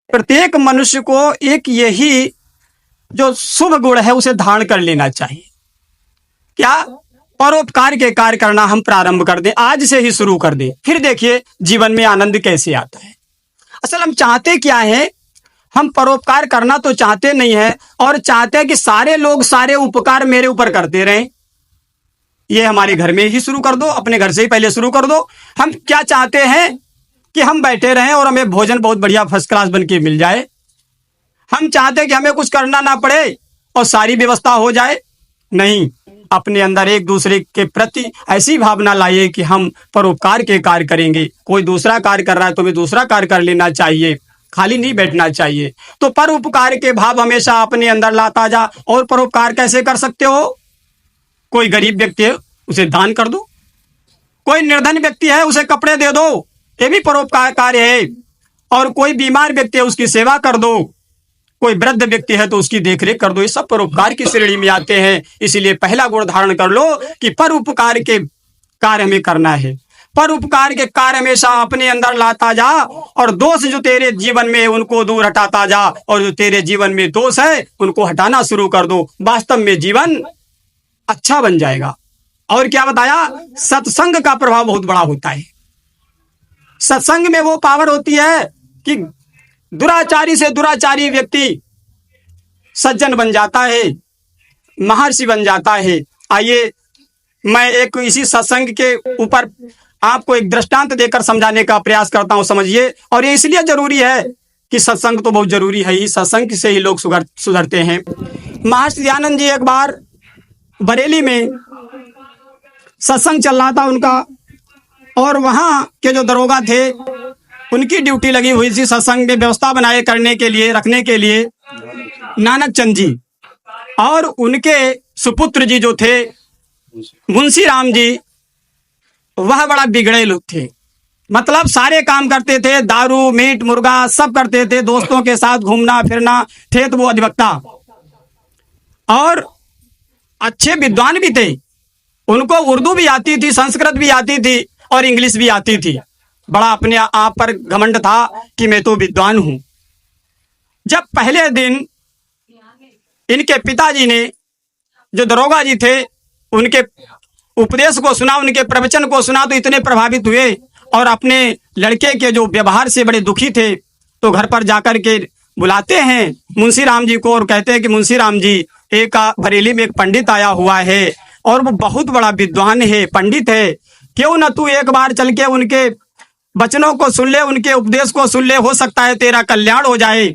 प्रत्येक मनुष्य को एक यही जो शुभ गुण है उसे धारण कर लेना चाहिए। क्या? परोपकार के कार्य करना हम प्रारंभ कर दें, आज से ही शुरू कर दें, फिर देखिए जीवन में आनंद कैसे आता है। असल हम चाहते क्या है, हम परोपकार करना तो चाहते नहीं है और चाहते हैं कि सारे लोग सारे उपकार मेरे ऊपर करते रहें। ये हमारे घर में ही शुरू कर दो, अपने घर से ही पहले शुरू कर दो। हम क्या चाहते हैं कि हम बैठे रहें और हमें भोजन बहुत बढ़िया फर्स्ट क्लास बन के मिल जाए। हम चाहते हैं कि हमें कुछ करना ना पड़े और सारी व्यवस्था हो जाए। नहीं, अपने अंदर एक दूसरे के प्रति ऐसी भावना लाइए कि हम परोपकार के कार्य करेंगे। कोई दूसरा कार्य कर रहा है तो हमें दूसरा कार्य कर लेना चाहिए, खाली नहीं बैठना चाहिए। तो परोपकार के भाव हमेशा अपने अंदर लाता जा। और परोपकार कैसे कर सकते हो? कोई गरीब व्यक्ति है उसे दान कर दो, कोई निर्धन व्यक्ति है उसे कपड़े दे दो, ये भी परोपकार कार्य है। और कोई बीमार व्यक्ति है उसकी सेवा कर दो, कोई वृद्ध व्यक्ति है तो उसकी देखरेख कर दो। ये सब परोपकार की श्रेणी में आते हैं। इसीलिए पहला गुण धारण कर लो कि परोपकार के कार्य हमें करना है। परोपकार के कार्य हमेशा अपने अंदर लाता जा और दोष जो तेरे जीवन में है उनको दूर हटाता जा, और जो तेरे जीवन में दोष है उनको हटाना शुरू कर दो। वास्तव में जीवन अच्छा बन जाएगा। और क्या बताया? सत्संग का प्रभाव बहुत बड़ा होता है। सत्संग में वो पावर होती है कि दुराचारी से दुराचारी व्यक्ति सज्जन बन जाता है, महर्षि बन जाता है। आइए मैं एक इसी सत्संग के ऊपर आपको एक दृष्टांत देकर समझाने का प्रयास करता हूं, समझिए। और ये इसलिए जरूरी है कि सत्संग तो बहुत जरूरी है ही, सत्संग से ही लोग सुधरते हैं। महर्षि दयानंद जी एक बार बरेली में सत्संग चल रहा था उनका, और वहाँ के जो दरोगा थे उनकी ड्यूटी लगी हुई थी सत्संग में व्यवस्था बनाए करने के लिए, रखने के लिए नानक चंद जी। और उनके सुपुत्र जी जो थे मुंशी राम जी, वह बड़ा बिगड़े लोग थे। मतलब सारे काम करते थे, दारू मीट मुर्गा सब करते थे, दोस्तों के साथ घूमना फिरना, थे तो वो अधिवक्ता और अच्छे विद्वान भी थे। उनको उर्दू भी आती थी, संस्कृत भी आती थी और इंग्लिश भी आती थी। बड़ा अपने आप पर घमंड था कि मैं तो विद्वान हूं। जब पहले दिन इनके पिताजी ने, जो दरोगा जी थे, उनके उपदेश को सुना, उनके प्रवचन को सुना तो इतने प्रभावित हुए और अपने लड़के के जो व्यवहार से बड़े दुखी थे। तो घर पर जाकर के बुलाते हैं मुंशी राम जी को और कहते हैं कि मुंशी राम जी, एक बरेली में एक पंडित आया हुआ है और वो बहुत बड़ा विद्वान है, पंडित है, क्यों न तू एक बार चल के उनके वचनों को सुन ले, उनके उपदेश को सुन ले, हो सकता है तेरा कल्याण हो जाए।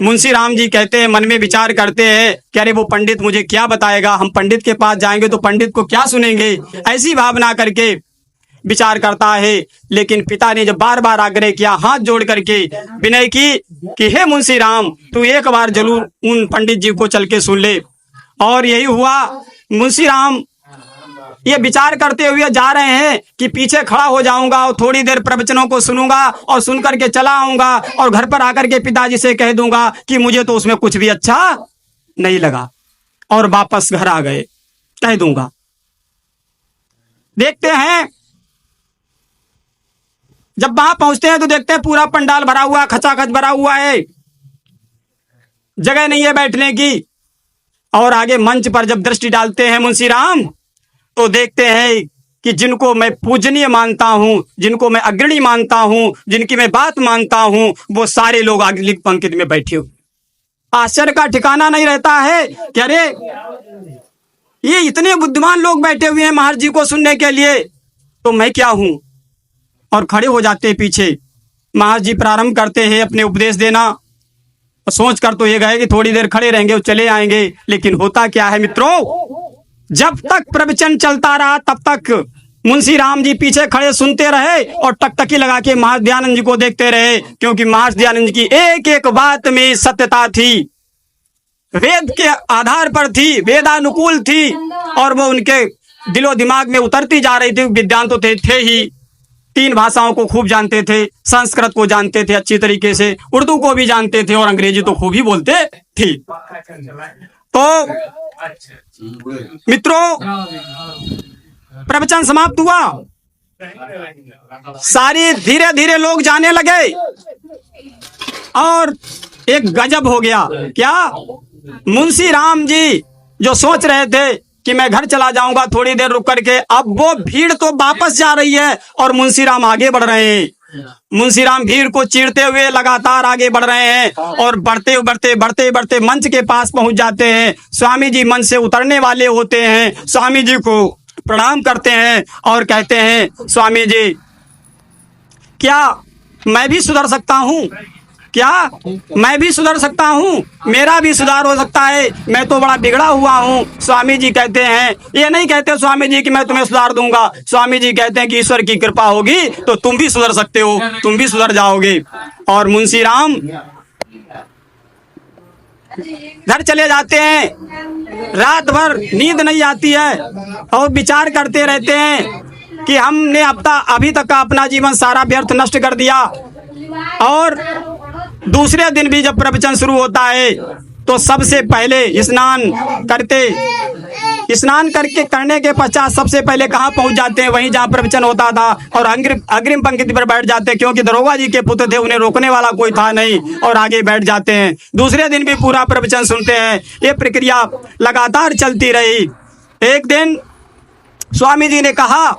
मुंशी राम जी कहते हैं, मन में विचार करते हैं कि अरे वो पंडित मुझे क्या बताएगा, हम पंडित के पास जाएंगे तो पंडित को क्या सुनेंगे, ऐसी भावना करके विचार करता है। लेकिन पिता ने जब बार बार आग्रह किया, हाथ जोड़ करके विनय की कि हे मुंशी राम, तू एक बार जरूर उन पंडित जी को चल के सुन ले। और यही हुआ। मुंशी राम ये विचार करते हुए जा रहे हैं कि पीछे खड़ा हो जाऊंगा और थोड़ी देर प्रवचनों को सुनूंगा और सुन करके चला आऊंगा और घर पर आकर के पिताजी से कह दूंगा कि मुझे तो उसमें कुछ भी अच्छा नहीं लगा, और वापस घर आ गए, कह दूंगा। देखते हैं जब वहां पहुंचते हैं तो देखते हैं पूरा पंडाल भरा हुआ, खचाखच भरा हुआ है, जगह नहीं है बैठने की। और आगे मंच पर जब दृष्टि डालते हैं मुंशी राम तो देखते हैं कि जिनको मैं पूजनीय मानता हूं, जिनको मैं अग्रणी मानता हूं, जिनकी मैं बात मानता हूं, वो सारे लोग अगली पंक्ति में बैठे हुए। आश्चर्य का ठिकाना नहीं रहता है कि अरे ये इतने बुद्धिमान लोग बैठे हुए हैं महर्षि जी को सुनने के लिए, तो मैं क्या हूं। और खड़े हो जाते हैं पीछे। महर्षि जी प्रारंभ करते हैं अपने उपदेश देना। सोच कर तो ये गए कि थोड़ी देर खड़े रहेंगे और चले आएंगे, लेकिन होता क्या है मित्रों, जब तक प्रवचन चलता रहा तब तक मुंशी राम जी पीछे खड़े सुनते रहे और टकटकी लगा के महर्षि दयानंद जी को देखते रहे, क्योंकि महर्षि दयानंद जी की एक एक बात में सत्यता थी, वेद के आधार पर थी, वेदानुकूल थी, और वो उनके दिलो दिमाग में उतरती जा रही थी। विद्वान तो थे ही, 3 भाषाओं को खूब जानते थे, संस्कृत को जानते थे अच्छी तरीके से, उर्दू को भी जानते थे और अंग्रेजी तो खूब ही बोलते थे। तो मित्रों, प्रवचन समाप्त हुआ, सारी धीरे धीरे लोग जाने लगे और एक गजब हो गया। क्या? मुंशी राम जी जो सोच रहे थे कि मैं घर चला जाऊंगा थोड़ी देर रुक करके, अब वो भीड़ तो वापस जा रही है और मुंशी राम आगे बढ़ रहे हैं। मुंशी राम भीड़ को चीरते हुए लगातार आगे बढ़ रहे हैं और बढ़ते बढ़ते बढ़ते बढ़ते मंच के पास पहुंच जाते हैं। स्वामी जी मंच से उतरने वाले होते हैं, स्वामी जी को प्रणाम करते हैं और कहते हैं, स्वामी जी क्या मैं भी सुधर सकता हूँ? क्या मैं भी सुधर सकता हूँ? मेरा भी सुधार हो सकता है, मैं तो बड़ा बिगड़ा हुआ हूँ। स्वामी जी कहते हैं, ये नहीं कहते स्वामी जी कि मैं तुम्हें सुधार दूंगा, स्वामी जी कहते हैं कि ईश्वर की कृपा होगी तो तुम भी सुधर सकते हो, तुम भी सुधर जाओगे। और मुंशी राम घर चले जाते हैं। रात भर नींद नहीं आती है और विचार करते रहते हैं कि हमने अभी तक का अपना जीवन सारा व्यर्थ नष्ट कर दिया। और दूसरे दिन भी जब प्रवचन शुरू होता है तो सबसे पहले स्नान करने के पश्चात सबसे पहले कहाँ पहुंच जाते हैं? वहीं जहाँ प्रवचन होता था और अग्रिम पंक्ति पर बैठ जाते हैं, क्योंकि दरोगा जी के पुत्र थे, उन्हें रोकने वाला कोई था नहीं, और आगे बैठ जाते हैं। दूसरे दिन भी पूरा प्रवचन सुनते हैं। ये प्रक्रिया लगातार चलती रही। एक दिन स्वामी जी ने कहा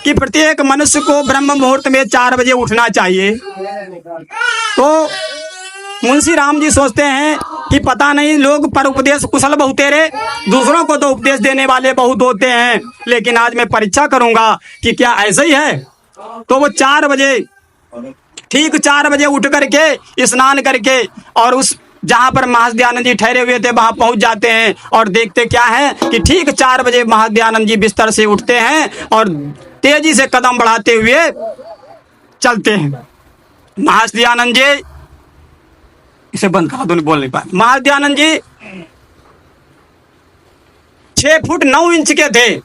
कि प्रत्येक मनुष्य को ब्रह्म मुहूर्त में 4 बजे उठना चाहिए। तो मुंशी राम जी सोचते हैं कि पता नहीं, लोग पर उपदेश कुशल बहुतेरे, दूसरों को तो उपदेश देने वाले बहुत होते हैं, लेकिन आज मैं परीक्षा करूंगा कि क्या ऐसा ही है। तो वो 4 बजे, ठीक 4 बजे उठ करके स्नान करके और उस जहां पर महादयानंद जी ठहरे हुए थे वहां पहुंच जाते हैं और देखते क्या है कि ठीक 4 बजे महादयानंद जी बिस्तर से उठते हैं और तेजी से कदम बढ़ाते हुए चलते हैं। महादयानंद जी, इसे बंद करा दो, बोल नहीं पाए। महादयानंद जी 6 फुट 9 इंच के थे,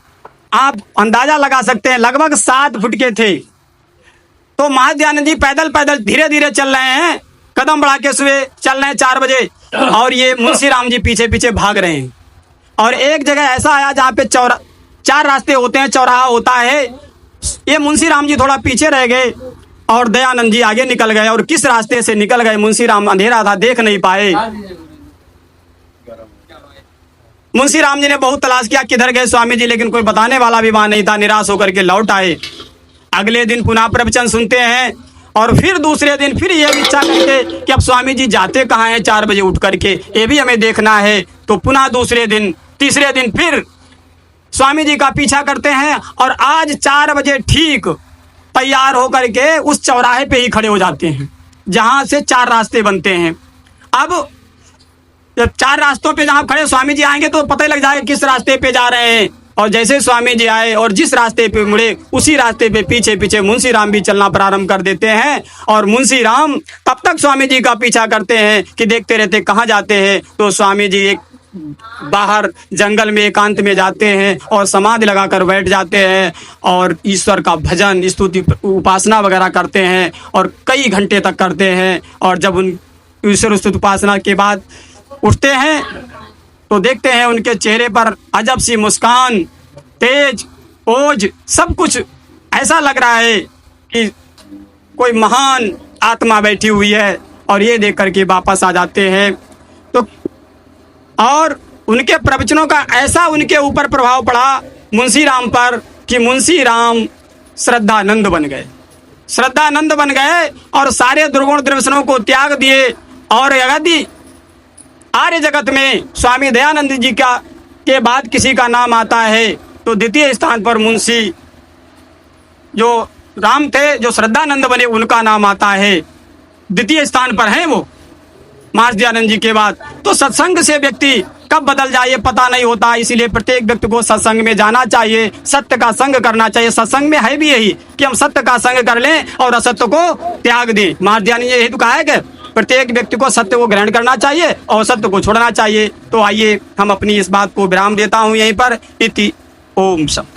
आप अंदाजा लगा सकते हैं, लगभग 7 फुट के थे। तो महादयानंद जी पैदल पैदल धीरे धीरे चल रहे हैं, कदम बढ़ा के सुबह चल रहे हैं 4 बजे, और ये मुंशी राम जी पीछे पीछे भाग रहे हैं। और एक जगह ऐसा आया जहाँ पे 4 रास्ते होते हैं, चौराहा होता है। ये मुंशी राम जी थोड़ा पीछे रह गए और दयानंद जी आगे निकल गए। और किस रास्ते से निकल गए, मुंशी राम, अंधेरा था, देख नहीं पाए। मुंशी राम जी ने बहुत तलाश किया किधर गए स्वामी जी, लेकिन कोई बताने वाला भी वहां नहीं था। निराश होकर के लौट आए। अगले दिन पुनः प्रवचन सुनते हैं और फिर दूसरे दिन फिर ये इच्छा करके कि अब स्वामी जी जाते कहाँ हैं 4 बजे उठ करके, ये भी हमें देखना है। तो पुनः दूसरे दिन, तीसरे दिन फिर स्वामी जी का पीछा करते हैं और आज 4 बजे ठीक तैयार होकर के उस चौराहे पे ही खड़े हो जाते हैं जहां से 4 रास्ते बनते हैं। अब जब 4 रास्तों पे जहां खड़े स्वामी जी आएंगे तो पता ही लग जाएगा किस रास्ते पे जा रहे हैं। और जैसे स्वामी जी आए और जिस रास्ते पे मुड़े उसी रास्ते पे पीछे पीछे मुंशी राम भी चलना प्रारंभ कर देते हैं। और मुंशी राम तब तक स्वामी जी का पीछा करते हैं कि देखते रहते कहाँ जाते हैं। तो स्वामी जी एक बाहर जंगल में एकांत में जाते हैं और समाधि लगाकर बैठ जाते हैं और ईश्वर का भजन, स्तुति, उपासना वगैरह करते हैं और कई घंटे तक करते हैं। और जब उन ईश्वर स्तुति उपासना के बाद उठते हैं तो देखते हैं उनके चेहरे पर अजब सी मुस्कान, तेज, ओज, सब कुछ ऐसा लग रहा है कि कोई महान आत्मा बैठी हुई है। और ये देख करके वापस आ जाते हैं। तो और उनके प्रवचनों का ऐसा उनके ऊपर प्रभाव पड़ा मुंशी राम पर कि मुंशी राम श्रद्धानंद बन गए, श्रद्धानंद बन गए और सारे दुर्गुण दर्शनों को त्याग दिए। और यदि आर्य जगत में स्वामी दयानंद जी के बाद किसी का नाम आता है तो द्वितीय स्थान पर मुंशी जो राम थे, जो श्रद्धानंद बने, उनका नाम आता है। द्वितीय स्थान पर हैं वो महादयानंद जी के बाद। तो सत्संग से व्यक्ति कब बदल जाए ये पता नहीं होता, इसीलिए प्रत्येक व्यक्ति को सत्संग में जाना चाहिए, सत्य का संग करना चाहिए। सत्संग में है भी यही कि हम सत्य का संग कर लें और असत्य को त्याग दें। महादयानंद जी हेतु कहा है कि प्रत्येक व्यक्ति को सत्य को ग्रहण करना चाहिए और सत्य को छोड़ना चाहिए। तो आइए हम अपनी इस बात को विराम देता हूँ यहीं पर। इति ओम सम।